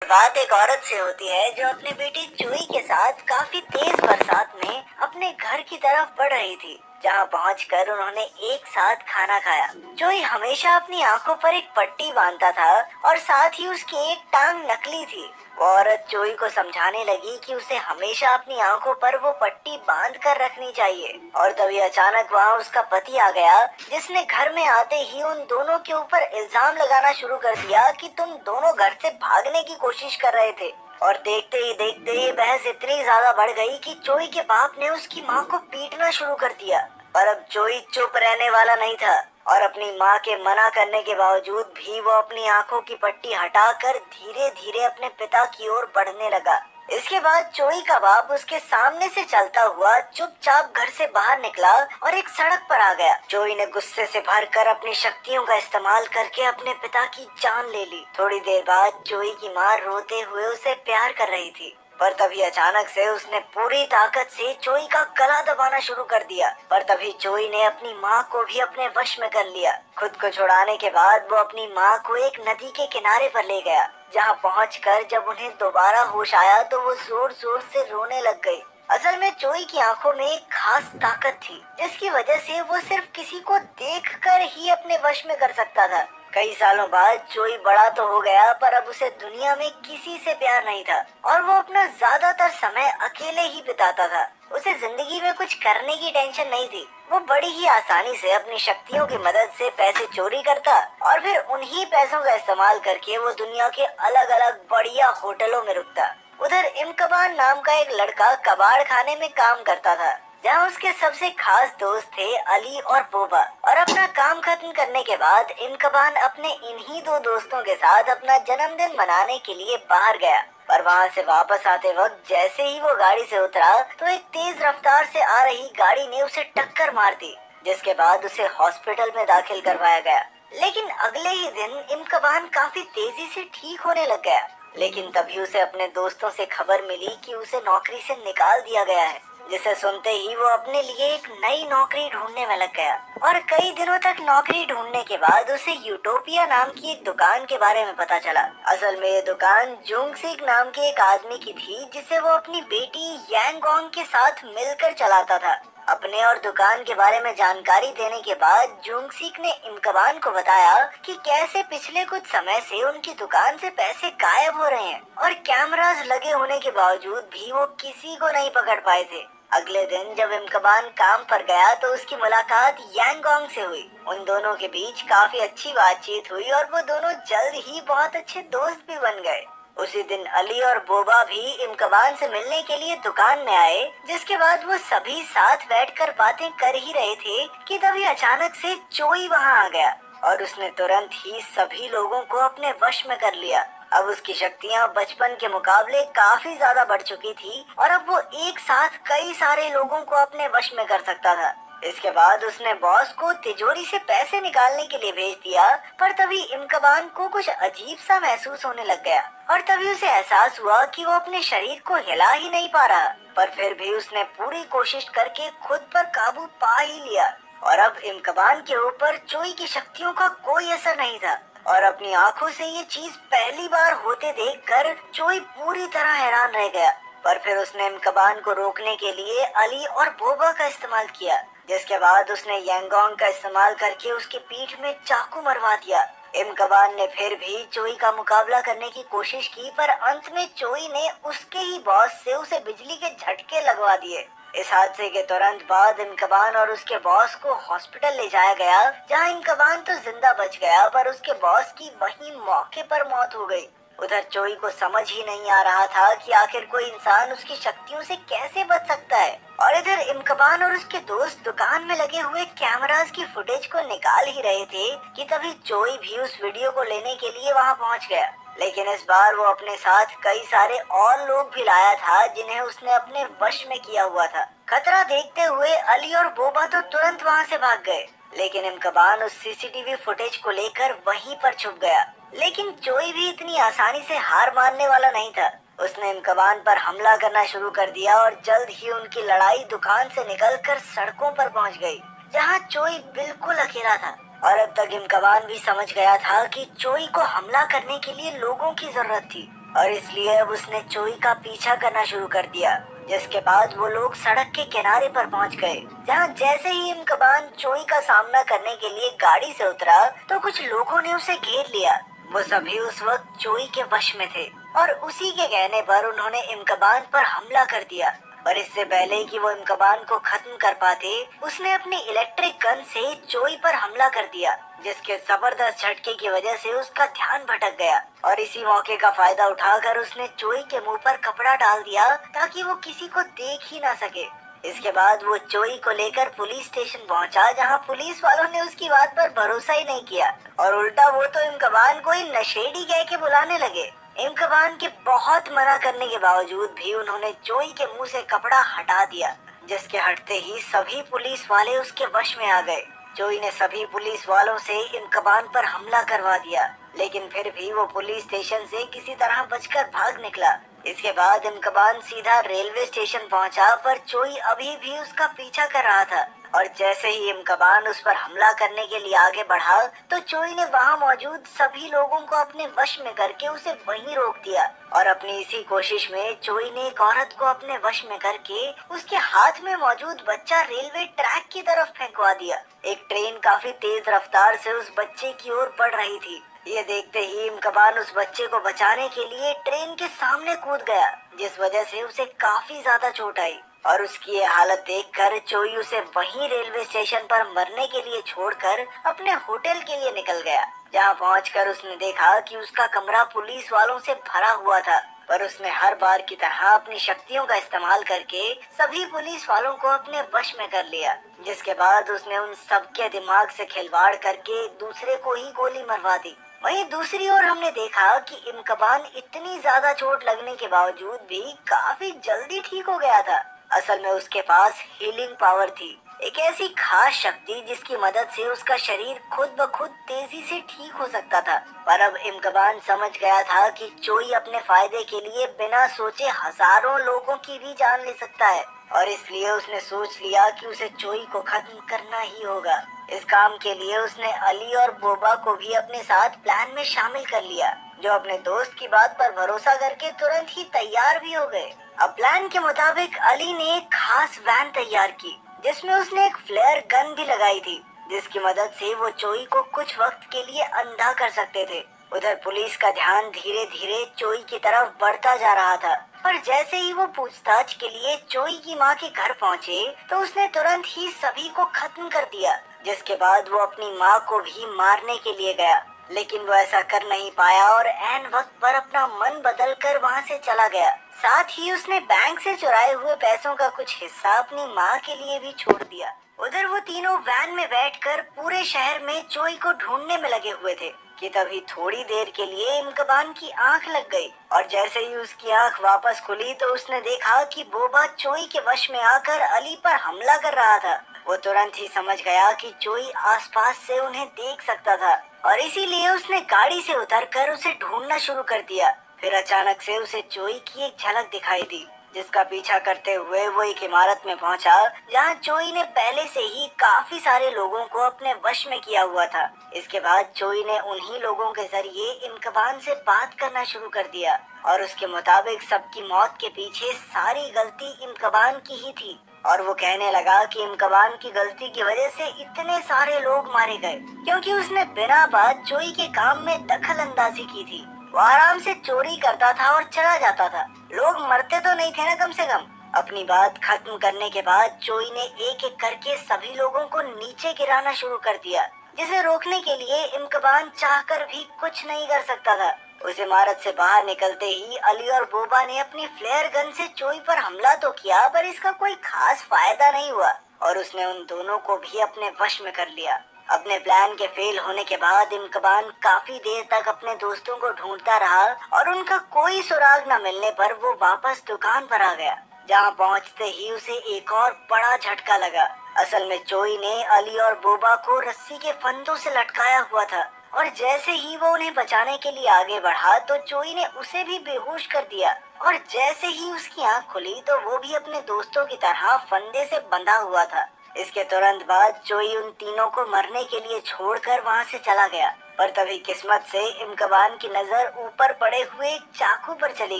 बात एक औरत से होती है जो अपनी बेटी चोई के साथ काफी तेज बरसात में अपने घर की तरफ बढ़ रही थी, जहां पहुंचकर उन्होंने एक साथ खाना खाया। चोई हमेशा अपनी आंखों पर एक पट्टी बांधता था और साथ ही उसकी एक टांग नकली थी। वो औरत चोई को समझाने लगी कि उसे हमेशा अपनी आंखों पर वो पट्टी बांध कर रखनी चाहिए। और तभी अचानक वहाँ उसका पति आ गया, जिसने घर में आते ही उन दोनों के ऊपर इल्जाम लगाना शुरू कर दिया कि तुम दोनों घर से भागने की कोशिश कर रहे थे। और देखते ही देखते ये बहस इतनी ज्यादा बढ़ गई कि चोई के बाप ने उसकी माँ को पीटना शुरू कर दिया। पर अब चोई चुप रहने वाला नहीं था और अपनी माँ के मना करने के बावजूद भी वो अपनी आंखों की पट्टी हटाकर धीरे धीरे अपने पिता की ओर बढ़ने लगा। इसके बाद चोई का बाप उसके सामने से चलता हुआ चुपचाप घर से बाहर निकला और एक सड़क पर आ गया। चोई ने गुस्से से भरकर अपनी शक्तियों का इस्तेमाल करके अपने पिता की जान ले ली। थोड़ी देर बाद चोई की माँ रोते हुए उसे प्यार कर रही थी, पर तभी अचानक से उसने पूरी ताकत से चोई का गला दबाना शुरू कर दिया। पर तभी चोई ने अपनी माँ को भी अपने वश में कर लिया। खुद को छुड़ाने के बाद वो अपनी माँ को एक नदी के किनारे पर ले गया, जहाँ पहुंचकर जब उन्हें दोबारा होश आया तो वो जोर जोर से रोने लग गई। असल में चोई की आंखों में एक खास ताकत थी, जिसकी वजह से वो सिर्फ किसी को देखकर ही अपने वश में कर सकता था। कई सालों बाद चोई बड़ा तो हो गया, पर अब उसे दुनिया में किसी से प्यार नहीं था और वो अपना ज्यादातर समय अकेले ही बिताता था। उसे जिंदगी में कुछ करने की टेंशन नहीं थी। वो बड़ी ही आसानी से अपनी शक्तियों की मदद से पैसे चोरी करता और फिर उन्हीं पैसों का इस्तेमाल करके वो दुनिया के अलग अलग बढ़िया होटलों में रुकता। उधर इमकबान नाम का एक लड़का कबाड़ खाने में काम करता था, जहाँ उसके सबसे खास दोस्त थे अली और बोबा। और अपना काम खत्म करने के बाद इमकबान अपने इन्हीं दो दोस्तों के साथ अपना जन्मदिन मनाने के लिए बाहर गया। पर वहाँ से वापस आते वक्त जैसे ही वो गाड़ी से उतरा तो एक तेज रफ्तार से आ रही गाड़ी ने उसे टक्कर मार दी, जिसके बाद उसे हॉस्पिटल में दाखिल करवाया गया। लेकिन अगले ही दिन इमकबान काफी तेजी से ठीक होने लग गया। लेकिन तभी उसे अपने दोस्तों से खबर मिली कि उसे नौकरी से निकाल दिया गया है, जिसे सुनते ही वो अपने लिए एक नई नौकरी ढूंढने में लग गया। और कई दिनों तक नौकरी ढूंढने के बाद उसे यूटोपिया नाम की एक दुकान के बारे में पता चला। असल में ये दुकान जुंगसिक नाम के एक आदमी की थी, जिसे वो अपनी बेटी यांगोंग के साथ मिलकर चलाता था। अपने और दुकान के बारे में जानकारी देने के बाद जुंगसिक ने इमकबान को बताया कि कैसे पिछले कुछ समय से उनकी दुकान से पैसे गायब हो रहे हैं और कैमरास लगे होने के बावजूद भी वो किसी को नहीं पकड़ पाए थे। अगले दिन जब इमकबान काम पर गया तो उसकी मुलाकात यांगोंग से हुई। उन दोनों के बीच काफी अच्छी बातचीत हुई और वो दोनों जल्द ही बहुत अच्छे दोस्त भी बन गए। उसी दिन अली और बोबा भी इमकबान से मिलने के लिए दुकान में आए, जिसके बाद वो सभी साथ बैठकर बातें कर ही रहे थे कि तभी अचानक से चोई वहां आ गया और उसने तुरंत ही सभी लोगों को अपने वश में कर लिया। अब उसकी शक्तियाँ बचपन के मुकाबले काफी ज्यादा बढ़ चुकी थी और अब वो एक साथ कई सारे लोगों को अपने वश में कर सकता था। इसके बाद उसने बॉस को तिजोरी से पैसे निकालने के लिए भेज दिया, पर तभी इमकबान को कुछ अजीब सा महसूस होने लग गया और तभी उसे एहसास हुआ कि वो अपने शरीर को हिला ही नहीं पा रहा। पर फिर भी उसने पूरी कोशिश करके खुद पर काबू पा ही लिया और अब इमकबान के ऊपर चोई की शक्तियों का कोई असर नहीं था। और अपनी आंखों से ये चीज पहली बार होते देखकर चोई पूरी तरह हैरान रह गया। पर फिर उसने इमकबान को रोकने के लिए अली और बोबा का इस्तेमाल किया, जिसके बाद उसने यांगोंग का इस्तेमाल करके उसकी पीठ में चाकू मरवा दिया। इमकबान ने फिर भी चोई का मुकाबला करने की कोशिश की, पर अंत में चोई ने उसके ही बॉस से उसे बिजली के झटके लगवा दिए। इस हादसे के तुरंत बाद इमकबान और उसके बॉस को हॉस्पिटल ले जाया गया, जहां इमकबान तो जिंदा बच गया, पर उसके बॉस की वहीं मौके पर मौत हो गई। उधर चोई को समझ ही नहीं आ रहा था कि आखिर कोई इंसान उसकी शक्तियों से कैसे बच सकता है। और इधर इमकबान और उसके दोस्त दुकान में लगे हुए कैमरास की फुटेज को निकाल ही रहे थे कि तभी चोई भी उस वीडियो को लेने के लिए वहां पहुंच गया। लेकिन इस बार वो अपने साथ कई सारे और लोग भी लाया था, जिन्हें उसने अपने वश में किया हुआ था। खतरा देखते हुए अली और बोबा तो तुरंत वहां से भाग गए, लेकिन इमकबान उस सीसीटीवी फुटेज को लेकर वहीं पर छुप गया। लेकिन चोई भी इतनी आसानी से हार मानने वाला नहीं था। उसने इमकबान पर हमला करना शुरू कर दिया और जल्द ही उनकी लड़ाई दुकान से निकलकर सड़कों पर पहुंच गई, जहां चोई बिल्कुल अकेला था। और अब तक इमकबान भी समझ गया था कि चोई को हमला करने के लिए लोगों की जरूरत थी। और इसलिए अब उसने चोई का पीछा करना शुरू कर दिया। जिसके बाद वो लोग सड़क के किनारे पर पहुंच गए, जहां जैसे ही इमकबान चोई का सामना करने के लिए गाड़ी से उतरा तो कुछ लोगों ने उसे घेर लिया। वो सभी उस वक्त चोई के वश में थे और उसी के कहने पर उन्होंने इमकबान पर हमला कर दिया। और इससे पहले कि वो इमकबान को खत्म कर पाते, उसने अपनी इलेक्ट्रिक गन से चोई पर हमला कर दिया, जिसके जबरदस्त झटके की वजह से उसका ध्यान भटक गया। और इसी मौके का फायदा उठाकर उसने चोई के मुंह पर कपड़ा डाल दिया ताकि वो किसी को देख ही ना सके। इसके बाद वो चोई को लेकर पुलिस स्टेशन पहुंचा, जहां पुलिस वालों ने उसकी बात पर भरोसा ही नहीं किया और उल्टा वो तो इमकबान को ही नशेड़ी कह के बुलाने लगे। इमकबान के बहुत मना करने के बावजूद भी उन्होंने चोई के मुंह से कपड़ा हटा दिया, जिसके हटते ही सभी पुलिस वाले उसके वश में आ गए। चोई ने सभी पुलिस वालों से इमकबान पर हमला करवा दिया, लेकिन फिर भी वो पुलिस स्टेशन से किसी तरह बचकर भाग निकला। इसके बाद इमकबान सीधा रेलवे स्टेशन पहुंचा, पर चोई अभी भी उसका पीछा कर रहा था। और जैसे ही इमकबान उस पर हमला करने के लिए आगे बढ़ा तो चोई ने वहां मौजूद सभी लोगों को अपने वश में करके उसे वहीं रोक दिया। और अपनी इसी कोशिश में चोई ने एक औरत को अपने वश में करके उसके हाथ में मौजूद बच्चा रेलवे ट्रैक की तरफ फेंकवा दिया। एक ट्रेन काफी तेज रफ्तार से उस बच्चे की ओर बढ़ रही थी। ये देखते ही इमकबान उस बच्चे को बचाने के लिए ट्रेन के सामने कूद गया, जिस वजह से उसे काफी ज्यादा चोट आई। और उसकी ये हालत देखकर चोई उसे वहीं रेलवे स्टेशन पर मरने के लिए छोड़कर अपने होटल के लिए निकल गया, जहां पहुंचकर उसने देखा कि उसका कमरा पुलिस वालों से भरा हुआ था। पर उसने हर बार की तरह अपनी शक्तियों का इस्तेमाल करके सभी पुलिस वालों को अपने वश में कर लिया, जिसके बाद उसने उन सबके दिमाग से खिलवाड़ करके एक दूसरे को ही गोली मरवा दी। वहीं दूसरी ओर हमने देखा कि इमकबान इतनी ज्यादा चोट लगने के बावजूद भी काफी जल्दी ठीक हो गया था। असल में उसके पास हीलिंग पावर थी, एक ऐसी खास शक्ति जिसकी मदद से उसका शरीर खुद ब खुद तेजी से ठीक हो सकता था। पर अब इमकबान समझ गया था कि चोई अपने फायदे के लिए बिना सोचे हजारों लोगों की भी जान ले सकता है, और इसलिए उसने सोच लिया कि उसे चोई को खत्म करना ही होगा। इस काम के लिए उसने अली और बोबा को भी अपने साथ प्लान में शामिल कर लिया, जो अपने दोस्त की बात पर भरोसा करके तुरंत ही तैयार भी हो गए। अब प्लान के मुताबिक अली ने एक खास वैन तैयार की, जिसमें उसने एक फ्लेयर गन भी लगाई थी, जिसकी मदद से वो चोई को कुछ वक्त के लिए अंधा कर सकते थे। उधर पुलिस का ध्यान धीरे धीरे चोई की तरफ बढ़ता जा रहा था, पर जैसे ही वो पूछताछ के लिए चोई की माँ के घर पहुँचे तो उसने तुरंत ही सभी को खत्म कर दिया, जिसके बाद वो अपनी माँ को भी मारने के लिए गया, लेकिन वो ऐसा कर नहीं पाया और ऐन वक्त पर अपना मन बदलकर वहाँ से चला गया। साथ ही उसने बैंक से चुराए हुए पैसों का कुछ हिस्सा अपनी माँ के लिए भी छोड़ दिया। उधर वो तीनों वैन में बैठकर पूरे शहर में चोई को ढूंढने में लगे हुए थे कि तभी थोड़ी देर के लिए इमकबान की आंख लग गई, और जैसे ही उसकी आंख वापस खुली तो उसने देखा कि बोबा चोई के वश में आकर अली पर हमला कर रहा था। वो तुरंत ही समझ गया कि चोई आसपास से उन्हें देख सकता था, और इसीलिए उसने गाड़ी से उतरकर उसे ढूंढना शुरू कर दिया। फिर अचानक से उसे चोई की एक झलक दिखाई दी, जिसका पीछा करते हुए वो एक इमारत में पहुंचा, जहां चोई ने पहले से ही काफी सारे लोगों को अपने वश में किया हुआ था। इसके बाद चोई ने उन्हीं लोगों के जरिए इमकबान से बात करना शुरू कर दिया, और उसके मुताबिक सबकी मौत के पीछे सारी गलती इमकबान की ही थी। और वो कहने लगा कि इमकबान की गलती की वजह से इतने सारे लोग मारे गए, क्योंकि उसने बिना बात चोई के काम में दखल अंदाजी की थी। वो आराम से चोरी करता था और चला जाता था, लोग मरते तो नहीं थे ना कम से कम। अपनी बात खत्म करने के बाद चोई ने एक एक करके सभी लोगों को नीचे गिराना शुरू कर दिया, जिसे रोकने के लिए इमकबान चाहकर भी कुछ नहीं कर सकता था। उस इमारत से बाहर निकलते ही अली और बोबा ने अपनी फ्लेयर गन से चोई पर हमला तो किया, पर इसका कोई खास फायदा नहीं हुआ, और उसने उन दोनों को भी अपने वश में कर लिया। अपने प्लान के फेल होने के बाद इमकबान काफी देर तक अपने दोस्तों को ढूंढता रहा, और उनका कोई सुराग न मिलने पर वो वापस दुकान पर आ गया, जहां पहुंचते ही उसे एक और बड़ा झटका लगा। असल में चोई ने अली और बोबा को रस्सी के फंदों से लटकाया हुआ था, और जैसे ही वो उन्हें बचाने के लिए आगे बढ़ा तो चोई ने उसे भी बेहोश कर दिया, और जैसे ही उसकी आंख खुली तो वो भी अपने दोस्तों की तरह फंदे से बंधा हुआ था। इसके तुरंत बाद चोई उन तीनों को मरने के लिए छोड़कर वहां से चला गया। पर तभी किस्मत से इमकबान की नजर ऊपर पड़े हुए एक चाकू पर चली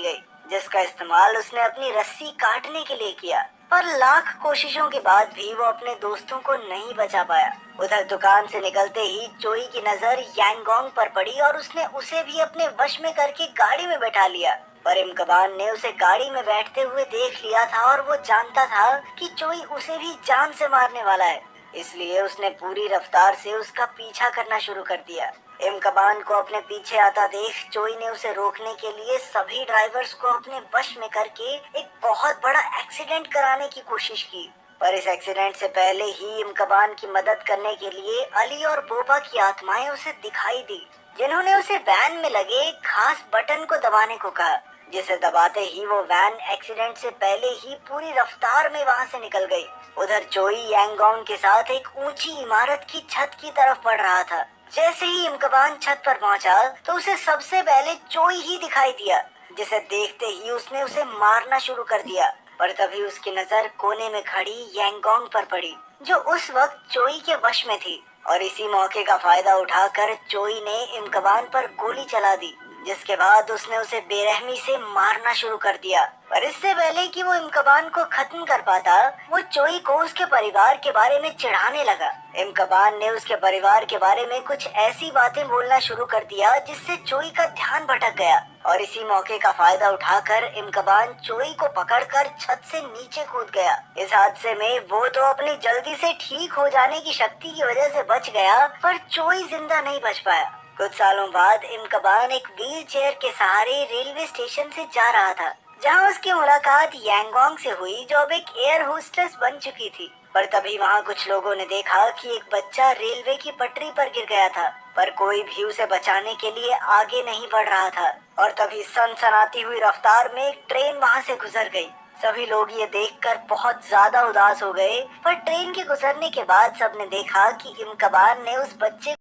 गई, जिसका इस्तेमाल उसने अपनी रस्सी काटने के लिए किया। पर लाख कोशिशों के बाद भी वो अपने दोस्तों को नहीं बचा पाया। उधर दुकान से निकलते ही चोई की नजर यांगोंग पर पड़ी और उसने उसे भी अपने वश में करके गाड़ी में बैठा लिया। पर इमकबान ने उसे गाड़ी में बैठते हुए देख लिया था और वो जानता था कि चोई उसे भी जान से मारने वाला है, इसलिए उसने पूरी रफ्तार से उसका पीछा करना शुरू कर दिया। इमकबान को अपने पीछे आता देख चोई ने उसे रोकने के लिए सभी ड्राइवर्स को अपने वश में करके एक बहुत बड़ा एक्सीडेंट कराने की कोशिश की। पर इस एक्सीडेंट से पहले ही इमकबान की मदद करने के लिए अली और बोबा की आत्माएं उसे दिखाई दी, जिन्होंने उसे वैन में लगे एक खास बटन को दबाने को कहा, जिसे दबाते ही वो वैन एक्सीडेंट से पहले ही पूरी रफ्तार में वहां से निकल गई। उधर चोई यांगोंग के साथ एक ऊंची इमारत की छत की तरफ बढ़ रहा था। जैसे ही इमकबान छत पर पहुंचा तो उसे सबसे पहले चोई ही दिखाई दिया, जिसे देखते ही उसने उसे मारना शुरू कर दिया। पर तभी उसकी नजर कोने में खड़ी यांगोंग पर पड़ी, जो उस वक्त चोई के वश में थी, और इसी मौके का फायदा उठाकर चोई ने इमकबान पर गोली चला दी, जिसके बाद उसने उसे बेरहमी से मारना शुरू कर दिया। पर इससे पहले कि वो इमकबान को खत्म कर पाता, वो चोई को उसके परिवार के बारे में चिढ़ाने लगा। इमकबान ने उसके परिवार के बारे में कुछ ऐसी बातें बोलना शुरू कर दिया जिससे चोई का ध्यान भटक गया, और इसी मौके का फायदा उठाकर इमकबान चोई को पकड़कर छत से नीचे कूद गया। इस हादसे में वो तो अपनी जल्दी से ठीक हो जाने की शक्ति की वजह से बच गया, पर चोई जिंदा नहीं बच पाया। कुछ सालों बाद इमकबान एक व्हील चेयर के सहारे रेलवे स्टेशन से जा रहा था, जहां उसकी मुलाकात यांगोंग से हुई, जो अब एक एयर होस्टेस बन चुकी थी। पर तभी वहां कुछ लोगों ने देखा कि एक बच्चा रेलवे की पटरी पर गिर गया था, पर कोई भी उसे बचाने के लिए आगे नहीं बढ़ रहा था। और तभी सनसनाती हुई रफ्तार में एक ट्रेन वहां से गुजर गई। सभी लोग ये देखकर बहुत ज्यादा उदास हो गए, पर ट्रेन के गुजरने के बाद सबने देखा कि इमकबान ने उस बच्चे